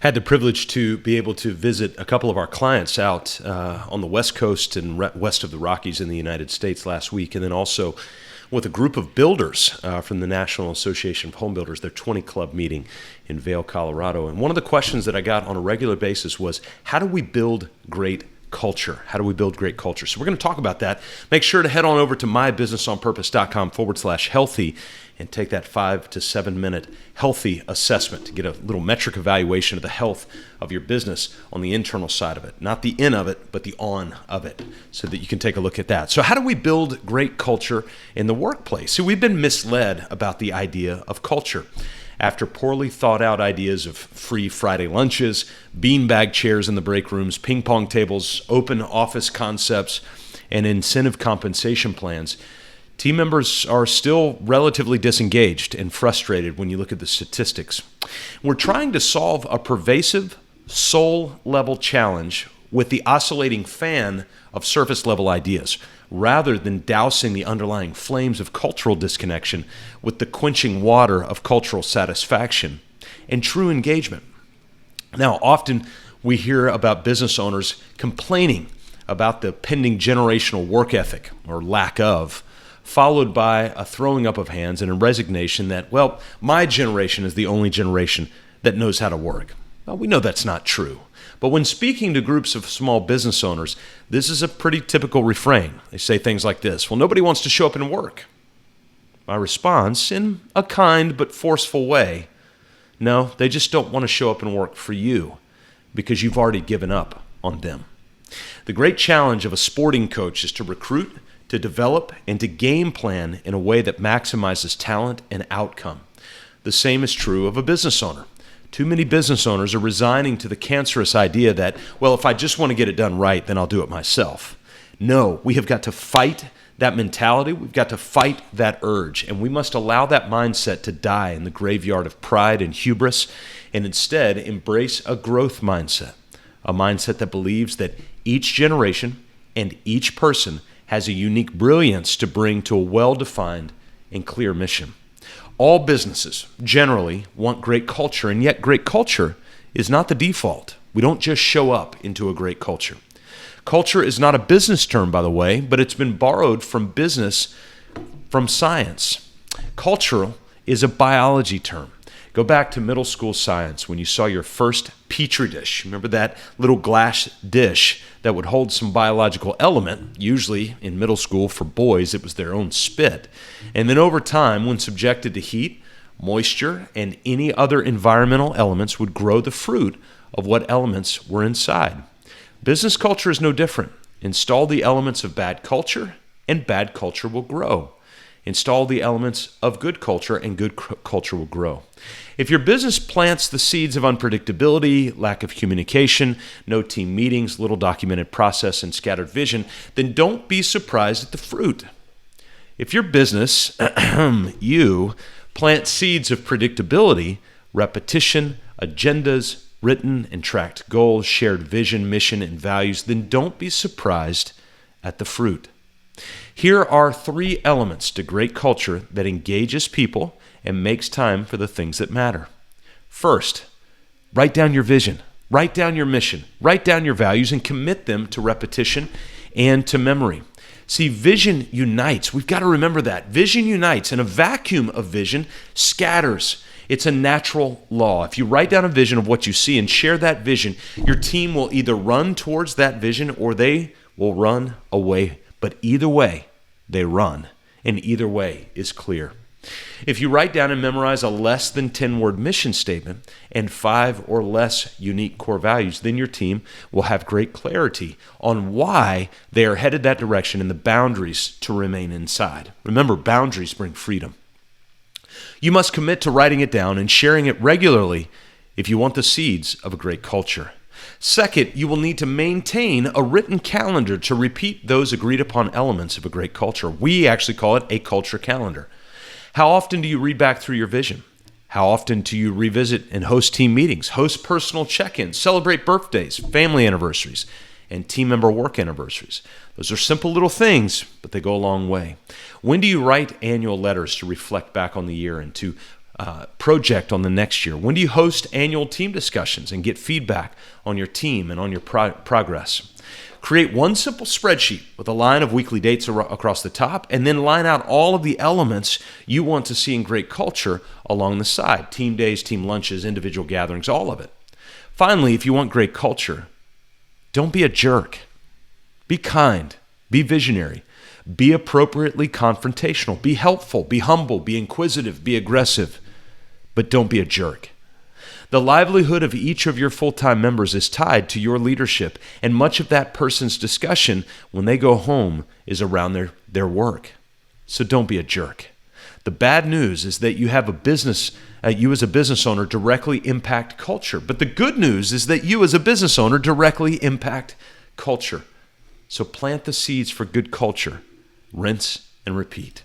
Had the privilege to be able to visit a couple of our clients out on the West Coast and west of the Rockies in the United States last week, and then also with a group of builders from the National Association of Home Builders, their 20 Club meeting in Vail, Colorado. And one of the questions that I got on a regular basis was, how do we build great culture? How do we build great culture? So we're going to talk about that. Make sure to head on over to mybusinessonpurpose.com/healthy and take that 5 to 7 minute healthy assessment to get a little metric evaluation of the health of your business on the internal side of it. Not the in of it, but the on of it, so that you can take a look at that. So how do we build great culture in the workplace? So we've been misled about the idea of culture. After poorly thought out ideas of free Friday lunches, beanbag chairs in the break rooms, ping pong tables, open office concepts, and incentive compensation plans, team members are still relatively disengaged and frustrated when you look at the statistics. We're trying to solve a pervasive soul-level challenge with the oscillating fan of surface-level ideas, rather than dousing the underlying flames of cultural disconnection with the quenching water of cultural satisfaction and true engagement. Now, often we hear about business owners complaining about the pending generational work ethic, or lack of, followed by a throwing up of hands and a resignation that, well, my generation is the only generation that knows how to work. Well, we know that's not true. But when speaking to groups of small business owners, this is a pretty typical refrain. They say things like this: well, nobody wants to show up and work. My response, in a kind but forceful way, no, they just don't want to show up and work for you because you've already given up on them. The great challenge of a sporting coach is to recruit, to develop, and to game plan in a way that maximizes talent and outcome. The same is true of a business owner. Too many business owners are resigning to the cancerous idea that, well, if I just want to get it done right, then I'll do it myself. No, we have got to fight that mentality. We've got to fight that urge, and we must allow that mindset to die in the graveyard of pride and hubris, and instead embrace a growth mindset, a mindset that believes that each generation and each person has a unique brilliance to bring to a well-defined and clear mission. All businesses generally want great culture, and yet great culture is not the default. We don't just show up into a great culture. Culture is not a business term, by the way, but it's been borrowed from business, from science. Cultural is a biology term. Go back to middle school science when you saw your first Petri dish. Remember that little glass dish that would hold some biological element? Usually in middle school for boys, it was their own spit. And then over time, when subjected to heat, moisture, and any other environmental elements, would grow the fruit of what elements were inside. Business culture is no different. Install the elements of bad culture, and bad culture will grow. Install the elements of good culture, and good culture will grow. If your business plants the seeds of unpredictability, lack of communication, no team meetings, little documented process, and scattered vision, then don't be surprised at the fruit. If your business, you, plant seeds of predictability, repetition, agendas, written and tracked goals, shared vision, mission, and values, then don't be surprised at the fruit. Here are 3 elements to great culture that engages people and makes time for the things that matter. First, write down your vision, write down your mission, write down your values, and commit them to repetition and to memory. See, vision unites. We've got to remember that. Vision unites, and a vacuum of vision scatters. It's a natural law. If you write down a vision of what you see and share that vision, your team will either run towards that vision or they will run away. But either way, they run, and either way is clear. If you write down and memorize a less than 10-word mission statement and 5 or less unique core values, then your team will have great clarity on why they are headed that direction and the boundaries to remain inside. Remember, boundaries bring freedom. You must commit to writing it down and sharing it regularly if you want the seeds of a great culture. Second, you will need to maintain a written calendar to repeat those agreed upon elements of a great culture. We actually call it a culture calendar. How often do you read back through your vision? How often do you revisit and host team meetings, host personal check-ins, celebrate birthdays, family anniversaries, and team member work anniversaries? Those are simple little things, but they go a long way. When do you write annual letters to reflect back on the year and to project on the next year? When do you host annual team discussions and get feedback on your team and on your progress? Create one simple spreadsheet with a line of weekly dates across the top, and then line out all of the elements you want to see in great culture along the side. Team days, team lunches, individual gatherings, all of it. Finally, if you want great culture, don't be a jerk. Be kind. Be visionary. Be appropriately confrontational. Be helpful. Be humble. Be inquisitive. Be aggressive. But don't be a jerk. The livelihood of each of your full-time members is tied to your leadership, and much of that person's discussion when they go home is around their work. So don't be a jerk. The bad news is that you as a business owner directly impact culture. But the good news is that you as a business owner directly impact culture. So plant the seeds for good culture. Rinse and repeat.